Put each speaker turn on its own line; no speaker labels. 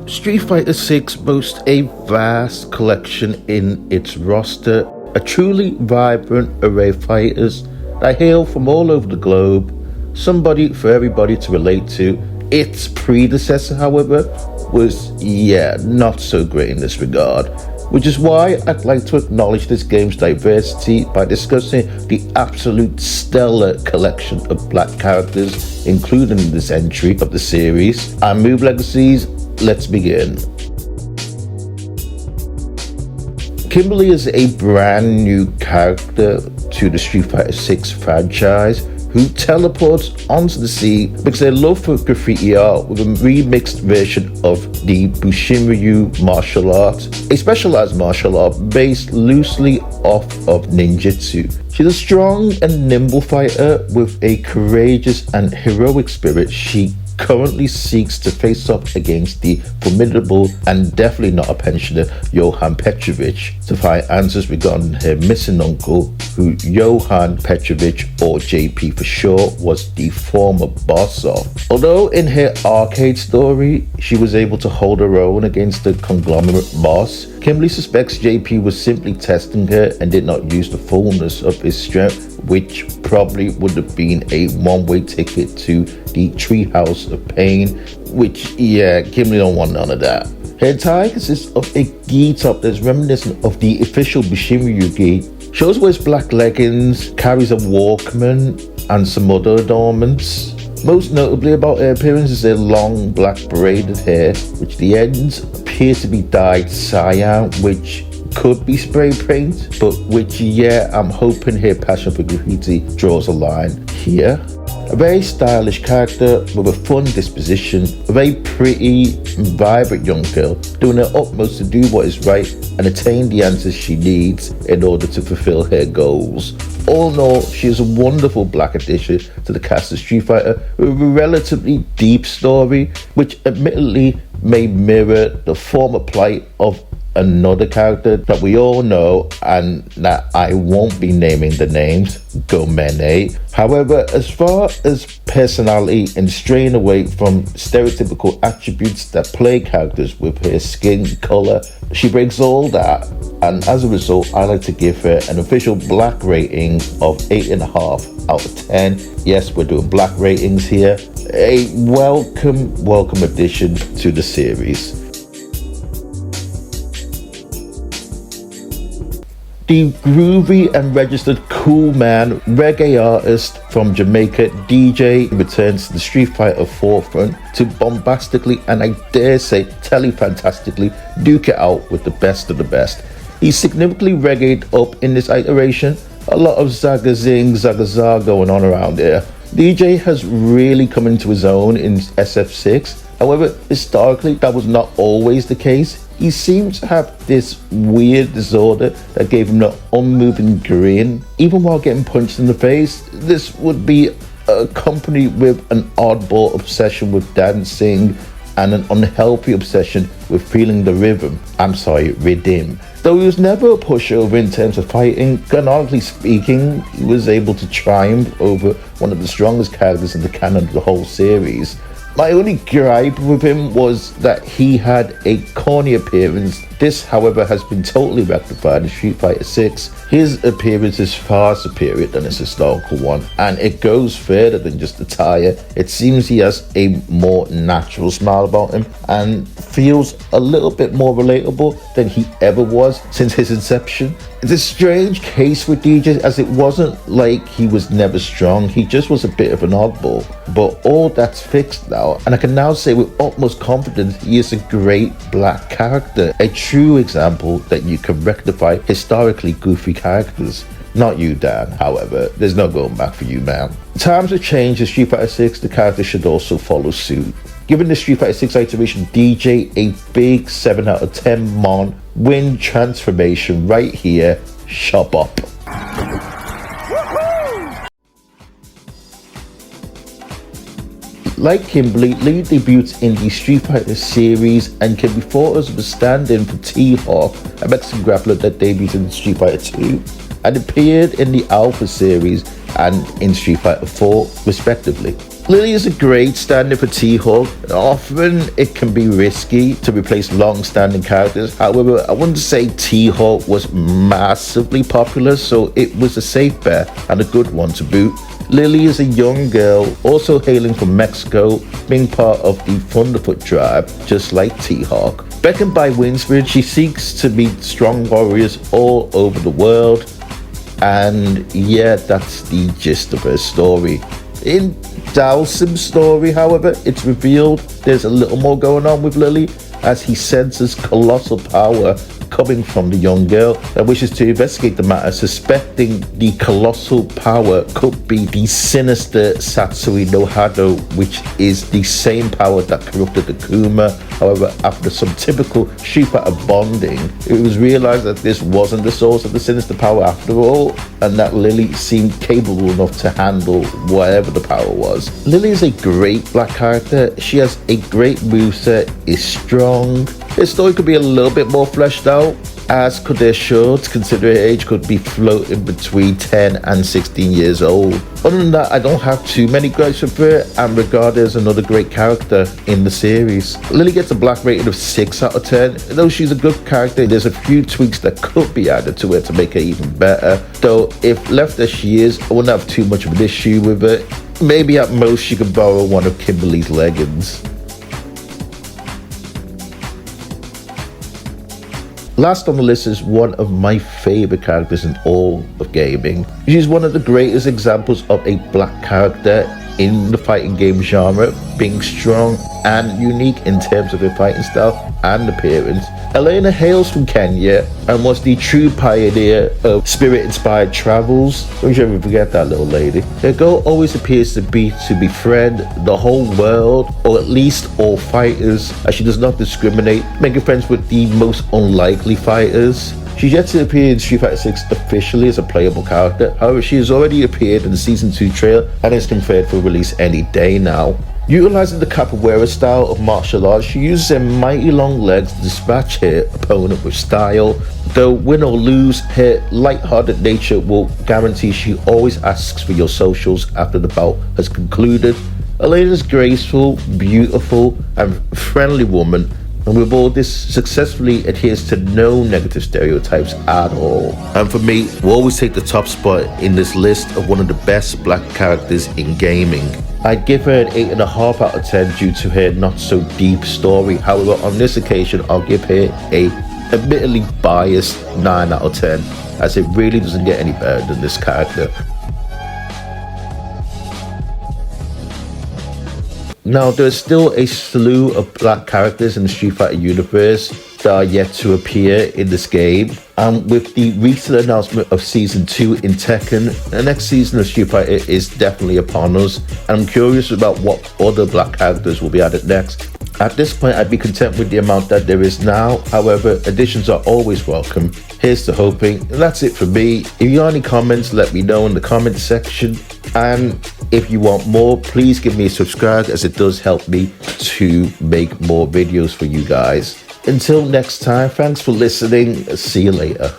Street Fighter 6 boasts a vast collection in its roster, a truly vibrant array of fighters that hail from all over the globe, somebody for everybody to relate to. Its predecessor, however, was, not so great in this regard, which is why I'd like to acknowledge this game's diversity by discussing the absolute stellar collection of black characters included in this entry of the series. And Move Legacies, let's begin. Kimberly is a brand new character to the Street Fighter 6 franchise who teleports onto the scene because their love for graffiti art with a remixed version of the Bushinryu martial art, a specialized martial art based loosely off of ninjutsu. She's a strong and nimble fighter with a courageous and heroic spirit. She currently seeks to face up against the formidable and definitely not a pensioner Johan Petrovich to find answers regarding her missing uncle, who Johan Petrovich, or JP for short, was the former boss of. Although in her arcade story she was able to hold her own against the conglomerate boss, Kimberly suspects JP was simply testing her and did not use the fullness of his strength, which probably would have been a one-way ticket to the Treehouse of Pain, which, Kimberly don't want none of that. Her attire consists of a gi top that's reminiscent of the official Bushinryu gi. She also wears black leggings, carries a Walkman, and some other adornments. Most notably about her appearance is her long black braided hair, which the ends appear to be dyed cyan, which could be spray paint, but which, I'm hoping her passion for graffiti draws a line here. A very stylish character with a fun disposition, a very pretty and vibrant young girl doing her utmost to do what is right and attain the answers she needs in order to fulfill her goals. All in all, she is a wonderful black addition to the cast of Street Fighter with a relatively deep story, which admittedly may mirror the former plight of another character that we all know and that I won't be naming the names, Gomene. However, as far as personality and straying away from stereotypical attributes that plague characters with her skin color, she breaks all that, and as a result I like to give her an official black rating of 8.5 out of 10. Yes, we're doing black ratings here. A welcome addition to the series. The groovy and registered cool man, reggae artist from Jamaica, DJ, returns to the Street Fighter forefront to bombastically and I dare say telefantastically duke it out with the best of the best. He's significantly reggae'd up in this iteration, a lot of zaga zing, zaga za going on around here. DJ has really come into his own in SF6. However, historically, that was not always the case. He seems to have this weird disorder that gave him an unmoving grin. Even while getting punched in the face, this would be accompanied with an oddball obsession with dancing and an unhealthy obsession with feeling the rhythm. Rhythm. Though he was never a pushover in terms of fighting, canonically speaking, he was able to triumph over one of the strongest characters in the canon of the whole series. My only gripe with him was that he had a corny appearance. This, however, has been totally rectified in Street Fighter 6. His appearance is far superior than his historical one, and it goes further than just attire. It seems he has a more natural smile about him and feels a little bit more relatable than he ever was since his inception. It's a strange case with DJ, as it wasn't like he was never strong, he just was a bit of an oddball. But all that's fixed now, and I can now say with utmost confidence he is a great black character, a true example that you can rectify historically goofy characters. Not you, Dan, however, there's no going back for you, man. Times have changed in Street Fighter 6, the character should also follow suit. Giving the Street Fighter 6 iteration DJ a big 7 out of 10 mon win transformation right here. Shop up. Like Kimberly, Lee debuts in the Street Fighter series and can be thought as a stand-in for T-Hawk, a Mexican grappler that debuted in Street Fighter 2 and appeared in the Alpha series and in Street Fighter 4, respectively. Lily is a great stand-in for T-Hawk. Often it can be risky to replace long-standing characters. However, I wouldn't say T-Hawk was massively popular, so it was a safe bet and a good one to boot. Lily is a young girl, also hailing from Mexico, being part of the Thunderfoot tribe, just like T-Hawk. Beckoned by Windsford, she seeks to meet strong warriors all over the world. And yeah, that's the gist of her story. In Dhalsim's story, however, it's revealed there's a little more going on with Lily, as he senses colossal power coming from the young girl that wishes to investigate the matter, suspecting the colossal power could be the sinister Satsui no Hado, which is the same power that corrupted Akuma. However, after some typical Street Fighter bonding, it was realized that this wasn't the source of the sinister power after all, and that Lily seemed capable enough to handle whatever the power was. Lily is a great black character. She has a great moveset, is strong. Her story could be a little bit more fleshed out, as could their shorts, considering her age could be floating between 10 and 16 years old. Other than that, I don't have too many gripes with her and regard her as another great character in the series. Lily gets a black rating of 6 out of 10. Though she's a good character, there's a few tweaks that could be added to her to make her even better. Though if left as she is, I wouldn't have too much of an issue with her. Maybe at most she could borrow one of Kimberly's leggings. Last on the list is one of my favorite characters in all of gaming. She's one of the greatest examples of a black character in the fighting game genre, being strong and unique in terms of her fighting style and appearance. Elena hails from Kenya and was the true pioneer of spirit-inspired travels. Don't you ever forget that little lady. Her goal always appears to be to befriend the whole world, or at least all fighters, as she does not discriminate, making friends with the most unlikely fighters. She's yet to appear in Street Fighter 6 officially as a playable character. However, she has already appeared in the Season 2 trailer and is confirmed for release any day now. Utilizing the capoeira style of martial arts, she uses her mighty long legs to dispatch her opponent with style. Though win or lose, her light-hearted nature will guarantee she always asks for your socials after the bout has concluded. Elena's graceful, beautiful, and friendly woman, and with all this successfully adheres to no negative stereotypes at all. And for me, will always take the top spot in this list of one of the best black characters in gaming. I'd give her an 8.5 out of 10 due to her not so deep story. However, on this occasion, I'll give her a admittedly biased 9 out of 10, as it really doesn't get any better than this character. Now, there's still a slew of black characters in the Street Fighter universe that are yet to appear in this game. And with the recent announcement of Season 2 in Tekken, the next season of Street Fighter is definitely upon us. And I'm curious about what other black characters will be added next. At this point, I'd be content with the amount that there is now. However, additions are always welcome. Here's to hoping. And that's it for me. If you have any comments, let me know in the comment section. And if you want more, please give me a subscribe, as it does help me to make more videos for you guys. Until next time, thanks for listening. See you later.